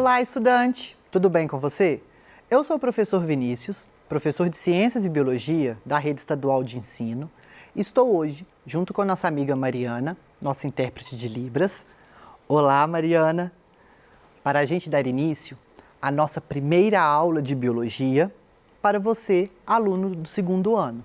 Olá, estudante! Tudo bem com você? Eu sou o professor Vinícius, professor de Ciências e Biologia da Rede Estadual de Ensino. Estou hoje, junto com a nossa amiga Mariana, nossa intérprete de Libras. Olá, Mariana! Para a gente dar início à nossa primeira aula de Biologia para você, aluno do segundo ano.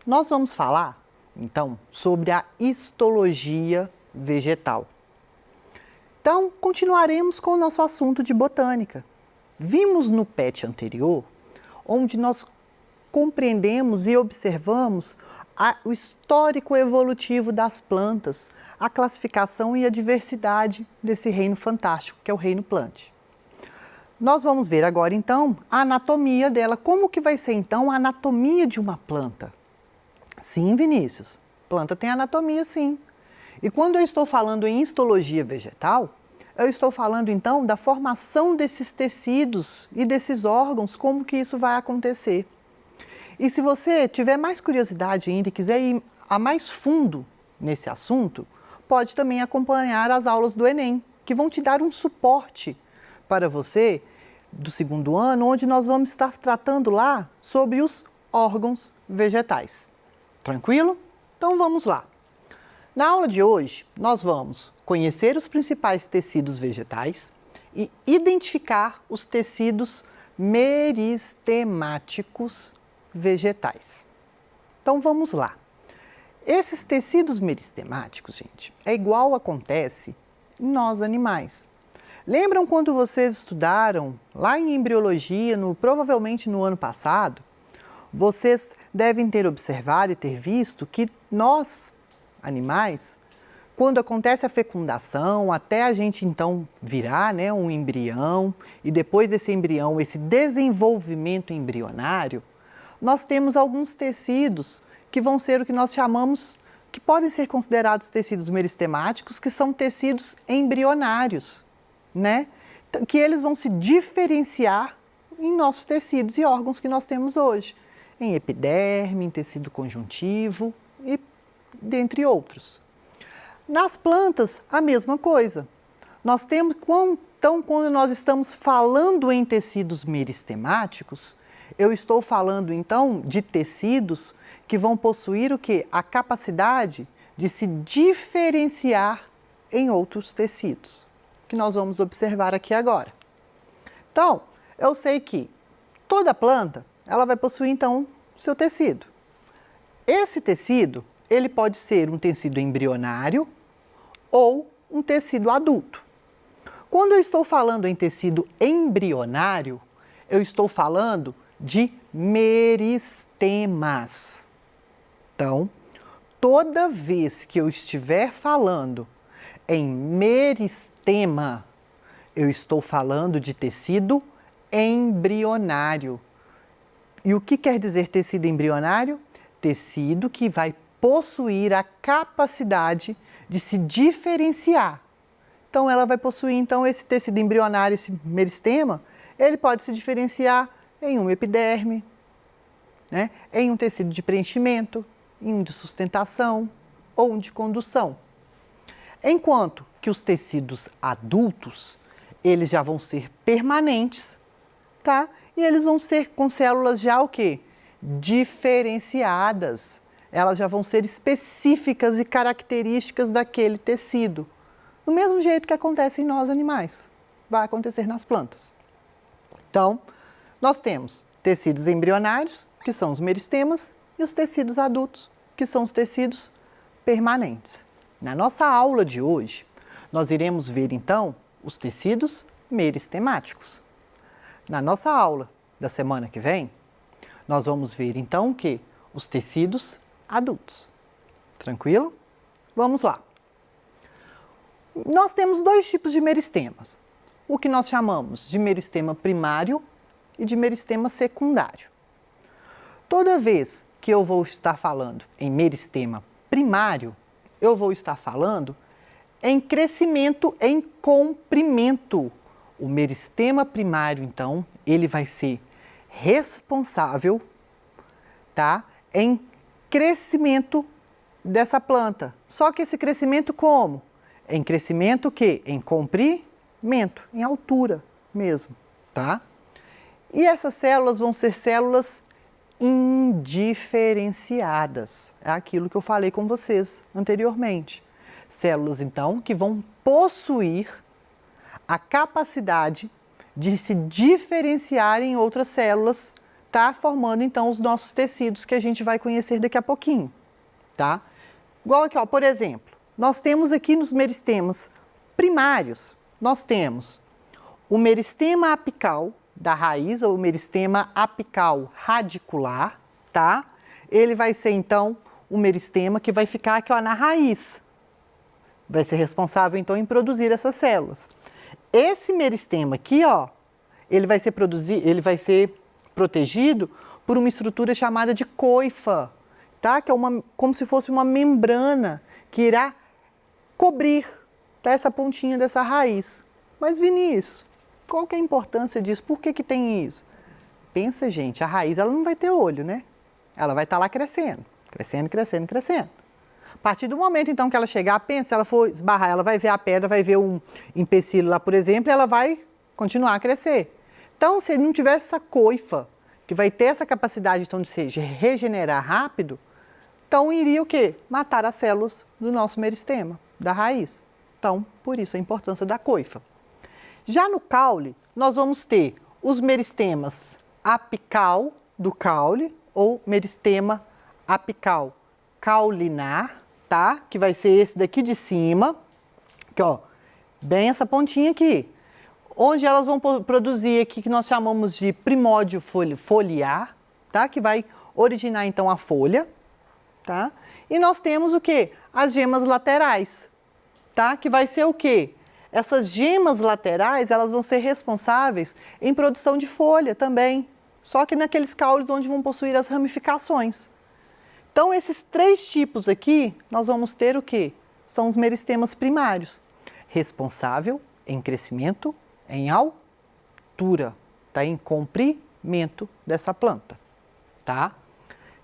Nós vamos falar, então, sobre a histologia vegetal. Então, continuaremos com o nosso assunto de botânica. Vimos no PET anterior, onde nós compreendemos e observamos o histórico evolutivo das plantas, a classificação e a diversidade desse reino fantástico, que é o reino plant. Nós vamos ver agora, então, a anatomia dela. Como que vai ser, então, a anatomia de uma planta? Sim, Vinícius, planta tem anatomia, sim. E quando eu estou falando em histologia vegetal, eu estou falando então da formação desses tecidos e desses órgãos, como que isso vai acontecer. E se você tiver mais curiosidade ainda e quiser ir a mais fundo nesse assunto, pode também acompanhar as aulas do Enem, que vão te dar um suporte para você do segundo ano, onde nós vamos estar tratando lá sobre os órgãos vegetais. Tranquilo? Então vamos lá. Na aula de hoje, nós vamos conhecer os principais tecidos vegetais e identificar os tecidos meristemáticos vegetais. Então vamos lá. Esses tecidos meristemáticos, gente, é igual acontece em nós animais. Lembram quando vocês estudaram lá em embriologia, provavelmente no ano passado? Vocês devem ter observado e ter visto que nós, animais, quando acontece a fecundação, até a gente então virar um embrião e depois desse embrião, esse desenvolvimento embrionário, nós temos alguns tecidos que vão ser o que nós chamamos, que podem ser considerados tecidos meristemáticos, que são tecidos embrionários, que eles vão se diferenciar em nossos tecidos e órgãos que nós temos hoje, em epiderme, em tecido conjuntivo e dentre outros. Nas plantas, a mesma coisa. Nós temos, então, quando nós estamos falando em tecidos meristemáticos, eu estou falando, então, de tecidos que vão possuir o quê? A capacidade de se diferenciar em outros tecidos, que nós vamos observar aqui agora. Então, eu sei que toda planta, ela vai possuir, então, seu tecido. Esse tecido, ele pode ser um tecido embrionário ou um tecido adulto. Quando eu estou falando em tecido embrionário, eu estou falando de meristemas. Então, toda vez que eu estiver falando em meristema, eu estou falando de tecido embrionário. E o que quer dizer tecido embrionário? Tecido que vai possuir a capacidade de se diferenciar. Então, ela vai possuir, então, esse tecido embrionário, esse meristema, ele pode se diferenciar em um epiderme, em um tecido de preenchimento, em um de sustentação ou um de condução. Enquanto que os tecidos adultos, eles já vão ser permanentes, tá? E eles vão ser com células já o quê? Diferenciadas. Elas já vão ser específicas e características daquele tecido. Do mesmo jeito que acontece em nós animais, vai acontecer nas plantas. Então, nós temos tecidos embrionários, que são os meristemas, e os tecidos adultos, que são os tecidos permanentes. Na nossa aula de hoje, nós iremos ver, então, os tecidos meristemáticos. Na nossa aula da semana que vem, nós vamos ver, então, o quê? Os tecidos adultos. Tranquilo? Vamos lá. Nós temos dois tipos de meristemas. O que nós chamamos de meristema primário e de meristema secundário. Toda vez que eu vou estar falando em meristema primário, eu vou estar falando em crescimento, em comprimento. O meristema primário, então, ele vai ser responsável, em crescimento dessa planta. Só que esse crescimento como? Em crescimento o quê? Em comprimento, em altura. mesmo, tá? E essas células vão ser células indiferenciadas. É aquilo que eu falei com vocês anteriormente. Células, então, que vão possuir a capacidade de se diferenciar em outras células, tá? Formando, então, os nossos tecidos que a gente vai conhecer daqui a pouquinho, tá? Igual aqui, ó, por exemplo, nós temos aqui nos meristemas primários, nós temos o meristema apical da raiz, ou meristema apical radicular, tá? Ele vai ser, então, o meristema que vai ficar aqui, ó, na raiz. Vai ser responsável, então, em produzir essas células. Esse meristema aqui, ó, ele vai ser protegido por uma estrutura chamada de coifa, tá? Que é como se fosse uma membrana que irá cobrir, tá, essa pontinha dessa raiz. Mas, Vinícius, qual que é a importância disso? Por que que tem isso? Pensa, gente, a raiz ela não vai ter olho, né? Ela vai estar lá crescendo, crescendo, crescendo, crescendo. A partir do momento, então, que ela chegar, pensa, se ela for esbarrar, ela vai ver a pedra, vai ver um empecilho lá, por exemplo, e ela vai continuar a crescer. Então, se não tiver essa coifa, que vai ter essa capacidade, então, de se regenerar rápido, então iria o quê? Matar as células do nosso meristema, da raiz. Então, por isso a importância da coifa. Já no caule, nós vamos ter os meristemas apical do caule ou meristema apical caulinar, tá? Que vai ser esse daqui de cima, que ó, bem essa pontinha aqui, onde elas vão produzir aqui que nós chamamos de primórdio foliar, tá? Que vai originar então a folha, tá? E nós temos o quê? As gemas laterais, tá? Que vai ser o quê? Essas gemas laterais, elas vão ser responsáveis em produção de folha também, só que naqueles caules onde vão possuir as ramificações. Então, esses três tipos aqui, nós vamos ter o quê? São os meristemas primários, responsável em crescimento, em altura, tá? Em comprimento dessa planta, tá?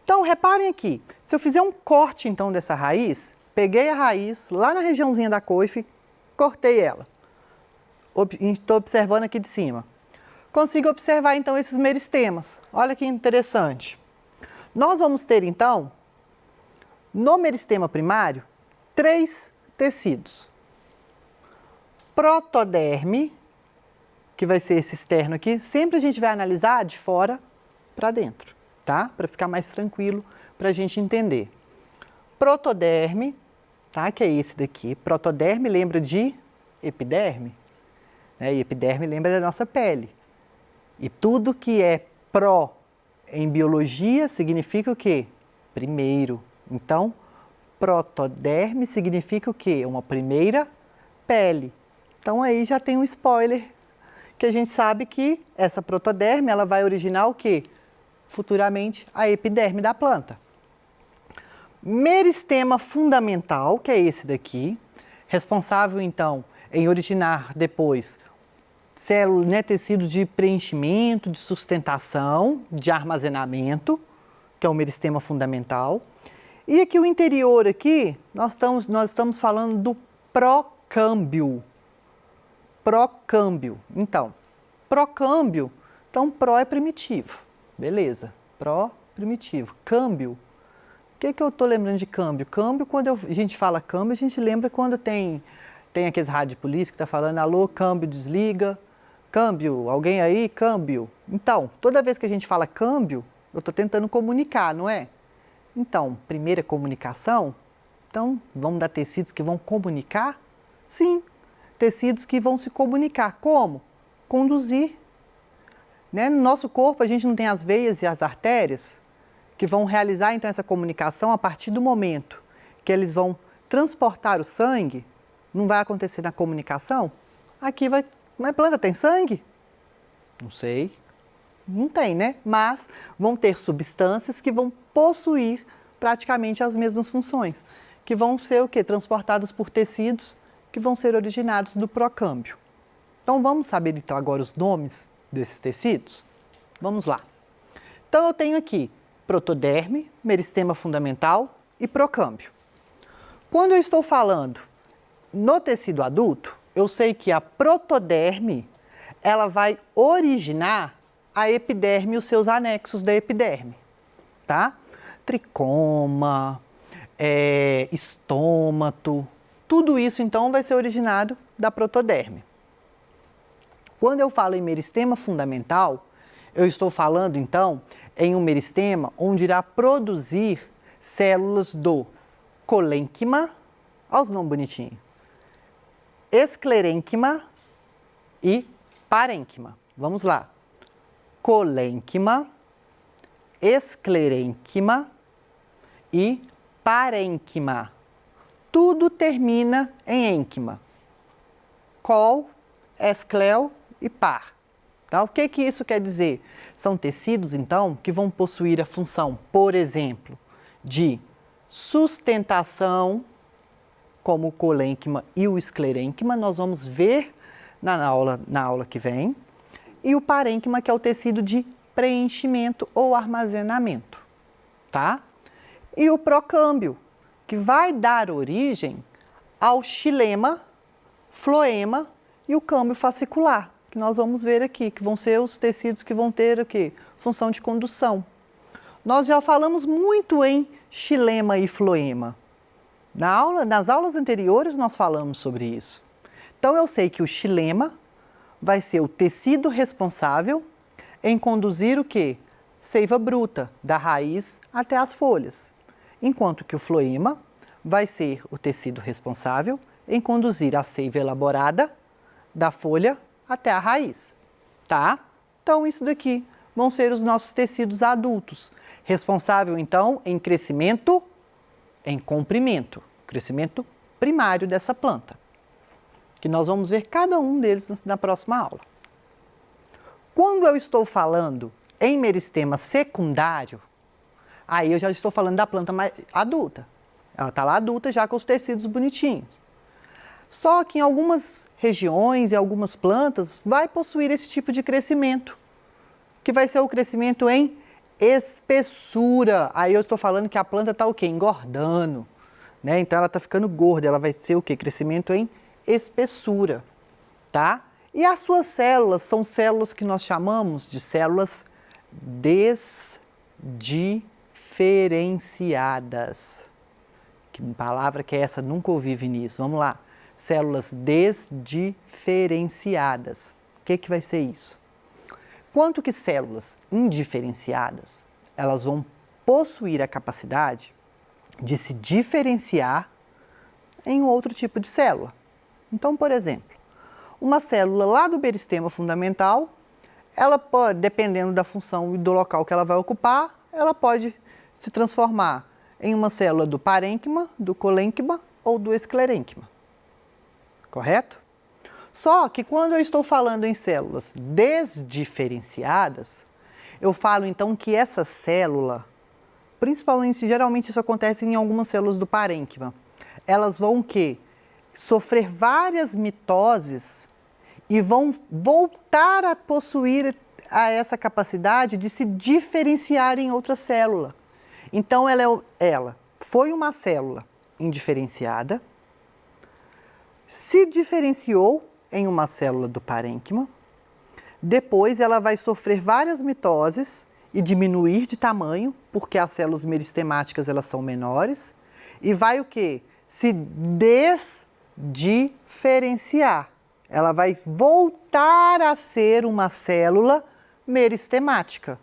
Então, reparem aqui, se eu fizer um corte, então, dessa raiz, peguei a raiz lá na regiãozinha da coifa, cortei ela. Estou observando aqui de cima. Consigo observar, então, esses meristemas. Olha que interessante. Nós vamos ter, então, no meristema primário, 3 tecidos. Protoderme, que vai ser esse externo aqui, sempre a gente vai analisar de fora para dentro, tá? Para ficar mais tranquilo, para a gente entender. Protoderme, tá? Que é esse daqui. Protoderme lembra de epiderme, né? E epiderme lembra da nossa pele. E tudo que é pró em biologia significa o quê? Primeiro. Então, protoderme significa o quê? Uma primeira pele. Então, aí já tem um spoiler que a gente sabe que essa protoderme ela vai originar o quê? Futuramente, a epiderme da planta. Meristema fundamental, que é esse daqui, responsável, então, em originar depois células, né, tecidos de preenchimento, de sustentação, de armazenamento, que é o meristema fundamental. E aqui o interior, aqui, nós estamos falando do procâmbio. Procâmbio. Então, procâmbio, então pró é primitivo, beleza, pró, primitivo. Câmbio. O que eu estou lembrando de câmbio? Câmbio, quando a gente fala câmbio, a gente lembra quando tem aqueles rádio de polícia que está falando, alô, câmbio, desliga, câmbio, alguém aí, câmbio. Então, toda vez que a gente fala câmbio, eu estou tentando comunicar, não é? Então, primeira comunicação, então, vamos dar tecidos que vão comunicar? Sim, tecidos que vão se comunicar. Como? Conduzir. Né? No nosso corpo, a gente não tem as veias e as artérias, que vão realizar, então, essa comunicação a partir do momento que eles vão transportar o sangue. Não vai acontecer na comunicação? Aqui vai... Mas a planta tem sangue? Não sei. Não tem, né? Mas vão ter substâncias que vão possuir praticamente as mesmas funções, que vão ser o quê? Transportadas por tecidos que vão ser originados do procâmbio. Então, vamos saber, então, agora os nomes desses tecidos? Vamos lá. Então, eu tenho aqui protoderme, meristema fundamental e procâmbio. Quando eu estou falando no tecido adulto, eu sei que a protoderme, ela vai originar a epiderme e os seus anexos da epiderme, tá? Tricoma, estômato, tudo isso então vai ser originado da protoderme. Quando eu falo em meristema fundamental, eu estou falando então em um meristema onde irá produzir células do colênquima, olha os nomes bonitinhos, esclerênquima e parênquima. Vamos lá. Colênquima, esclerênquima e parênquima. Tudo termina em ênquima. Col, esclel e par. Tá? O que isso quer dizer? São tecidos, então, que vão possuir a função, por exemplo, de sustentação, como o colênquima e o esclerênquima, nós vamos ver na aula que vem, e o parênquima, que é o tecido de preenchimento ou armazenamento, tá? E o procâmbio, que vai dar origem ao xilema, floema e o câmbio fascicular, que nós vamos ver aqui, que vão ser os tecidos que vão ter o quê? Função de condução. Nós já falamos muito em xilema e floema. Nas aulas anteriores nós falamos sobre isso. Então eu sei que o xilema vai ser o tecido responsável em conduzir o quê? Seiva bruta, da raiz até as folhas. Enquanto que o floema vai ser o tecido responsável em conduzir a seiva elaborada da folha até a raiz, tá? Então isso daqui vão ser os nossos tecidos adultos, responsável então em crescimento, em comprimento, crescimento primário dessa planta, que nós vamos ver cada um deles na próxima aula. Quando eu estou falando em meristema secundário, aí eu já estou falando da planta mais adulta. Ela está lá adulta já com os tecidos bonitinhos. Só que em algumas regiões e algumas plantas vai possuir esse tipo de crescimento, que vai ser o crescimento em espessura. Aí eu estou falando que a planta está o quê? Engordando, né? Então ela está ficando gorda, ela vai ser o quê? Crescimento em espessura, tá? E as suas células são células que nós chamamos de células desdiferenciadas. Que palavra que é essa? Nunca ouvi, Vinícius. Vamos lá. Células desdiferenciadas. O que vai ser isso? Quanto que células indiferenciadas, elas vão possuir a capacidade de se diferenciar em outro tipo de célula. Então, por exemplo, uma célula lá do meristema fundamental, ela pode, dependendo da função e do local que ela vai ocupar, ela pode se transformar em uma célula do parênquima, do colênquima ou do esclerênquima. Correto? Só que quando eu estou falando em células desdiferenciadas, eu falo então que essa célula, principalmente, geralmente isso acontece em algumas células do parênquima, elas vão o quê? Sofrer várias mitoses e vão voltar a possuir essa capacidade de se diferenciar em outra célula. Então ela foi uma célula indiferenciada, se diferenciou em uma célula do parênquima, depois ela vai sofrer várias mitoses e diminuir de tamanho, porque as células meristemáticas elas são menores, e vai o quê? Se desdiferenciar. Ela vai voltar a ser uma célula meristemática.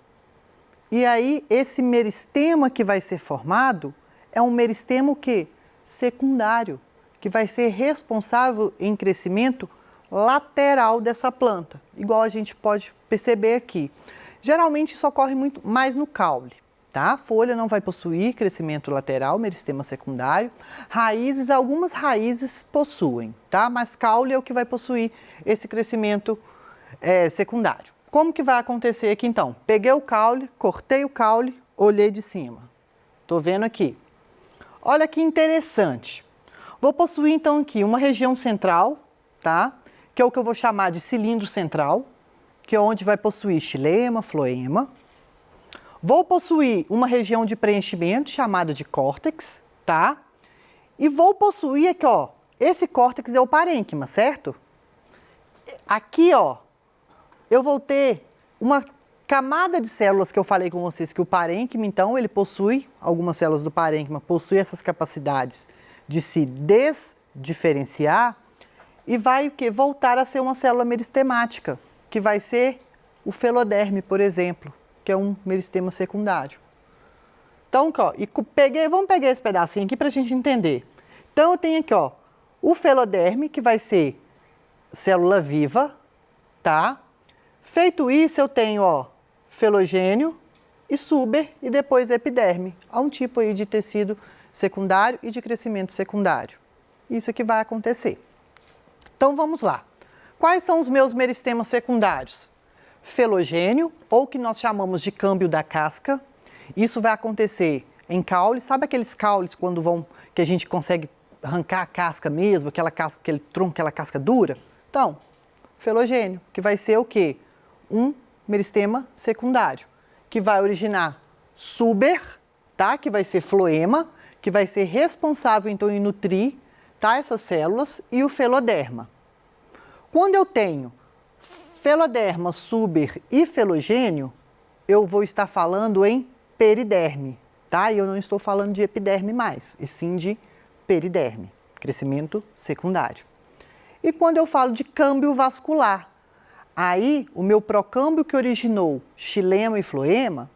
E aí, esse meristema que vai ser formado é um meristema o quê? Secundário, que vai ser responsável em crescimento lateral dessa planta, igual a gente pode perceber aqui. Geralmente isso ocorre muito mais no caule, tá? A folha não vai possuir crescimento lateral, meristema secundário. Raízes, algumas raízes possuem, tá? Mas caule é o que vai possuir esse crescimento secundário. Como que vai acontecer aqui então? Peguei o caule, cortei o caule, olhei de cima. Tô vendo aqui. Olha que interessante. Vou possuir então aqui uma região central, tá? Que é o que eu vou chamar de cilindro central, que é onde vai possuir xilema, floema. Vou possuir uma região de preenchimento chamada de córtex, tá? E vou possuir aqui, ó, esse córtex é o parênquima, certo? Aqui, ó, eu vou ter uma camada de células que eu falei com vocês que o parênquima, então, ele possui, algumas células do parênquima possuem essas capacidades de se desdiferenciar e vai o quê? Voltar a ser uma célula meristemática, que vai ser o feloderme, por exemplo, que é um meristema secundário. Então, ó, vamos pegar esse pedacinho aqui para a gente entender. Então, eu tenho aqui, ó, o feloderme, que vai ser célula viva, tá? Feito isso, eu tenho, ó, felogênio e suber e depois epiderme. Há um tipo aí de tecido secundário e de crescimento secundário. Isso que vai acontecer. Então, vamos lá. Quais são os meus meristemas secundários? Felogênio, ou que nós chamamos de câmbio da casca. Isso vai acontecer em caule. Sabe aqueles caules que a gente consegue arrancar a casca mesmo, aquela casca, aquele tronco, aquela casca dura? Então, felogênio, que vai ser o quê? Um meristema secundário, que vai originar suber, tá? Que vai ser floema, que vai ser responsável, então, em nutrir, tá? Essas células, e o feloderma. Quando eu tenho feloderma, suber e felogênio, eu vou estar falando em periderme, tá? E eu não estou falando de epiderme mais, e sim de periderme, crescimento secundário. E quando eu falo de câmbio vascular, aí o meu procâmbio que originou xilema e floema,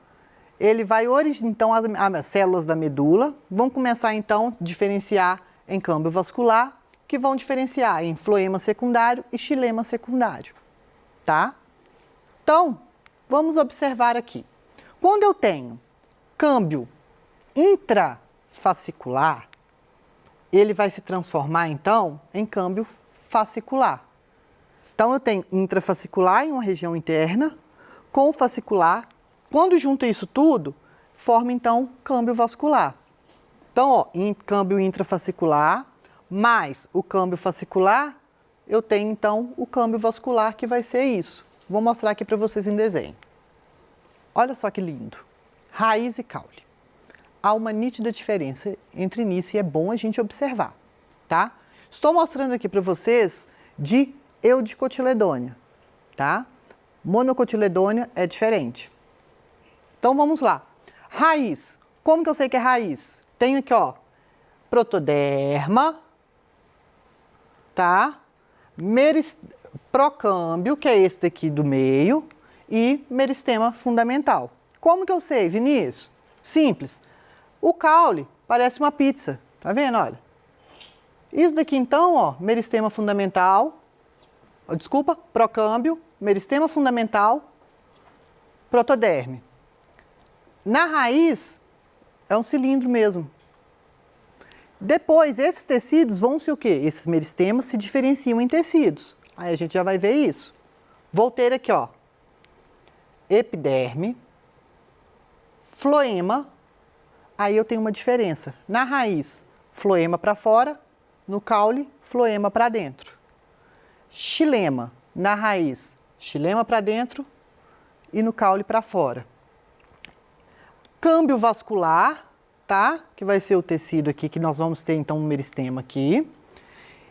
ele vai originar, então as células da medula vão começar então a diferenciar em câmbio vascular, que vão diferenciar em floema secundário e xilema secundário, tá? Então, vamos observar aqui. Quando eu tenho câmbio intrafascicular, ele vai se transformar, então, em câmbio fascicular. Então, eu tenho intrafascicular em uma região interna, com fascicular. Quando junta isso tudo, forma, então, câmbio vascular. Então, ó, câmbio intrafascicular, mais o câmbio fascicular, eu tenho, então, o câmbio vascular, que vai ser isso. Vou mostrar aqui para vocês em desenho. Olha só que lindo. Raiz e caule. Há uma nítida diferença entre nisso e é bom a gente observar, tá? Estou mostrando aqui para vocês de eudicotiledônia, tá? Monocotiledônia é diferente. Então, vamos lá. Raiz. Como que eu sei que é raiz? Tenho aqui, ó, protoderma, tá? Procâmbio, que é esse daqui do meio, e meristema fundamental. Como que eu sei, Vinícius? Simples. O caule parece uma pizza, tá vendo? Olha. Isso daqui então, ó, meristema fundamental, desculpa, procâmbio, meristema fundamental, protoderme. Na raiz, é um cilindro mesmo. Depois, esses tecidos vão ser o quê? Esses meristemas se diferenciam em tecidos. Aí a gente já vai ver isso. Vou ter aqui, ó, epiderme, floema, aí eu tenho uma diferença. Na raiz, floema para fora, no caule, floema para dentro. Xilema, na raiz, xilema para dentro e no caule para fora. Câmbio vascular, tá? Que vai ser o tecido aqui, que nós vamos ter então um meristema aqui.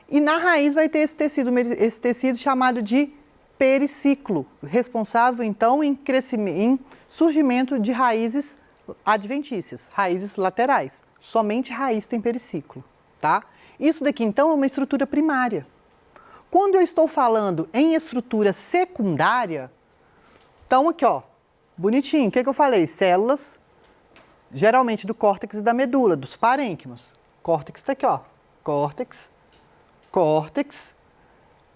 E na raiz vai ter esse tecido chamado de periciclo, responsável então em surgimento de raízes adventícias, raízes laterais. Somente raiz tem periciclo, tá? Isso daqui então é uma estrutura primária. Quando eu estou falando em estrutura secundária, então aqui, ó, bonitinho, o que eu falei? Células, geralmente do córtex e da medula, dos parênquimas. Córtex está aqui, ó, córtex,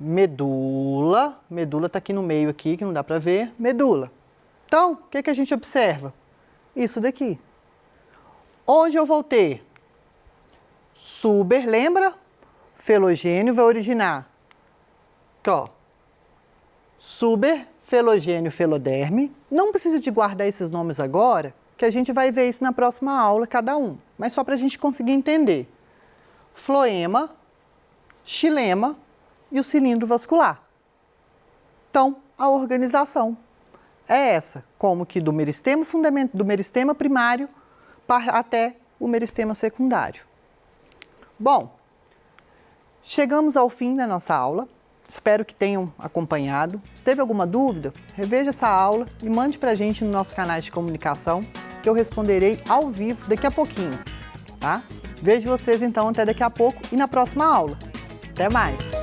medula está aqui no meio aqui, que não dá para ver, medula. Então, o que a gente observa? Isso daqui. Onde eu vou ter? Suber, lembra? Felogênio vai originar. Aqui, ó. Suber, felogênio, feloderme. Não precisa de guardar esses nomes agora, que a gente vai ver isso na próxima aula, cada um. Mas só para a gente conseguir entender. Floema, xilema e o cilindro vascular. Então, a organização é essa, como que do meristema primário até o meristema secundário. Bom, chegamos ao fim da nossa aula. Espero que tenham acompanhado. Se teve alguma dúvida, reveja essa aula e mande para a gente no nosso canal de comunicação, que eu responderei ao vivo daqui a pouquinho, tá? Vejo vocês então até daqui a pouco e na próxima aula. Até mais!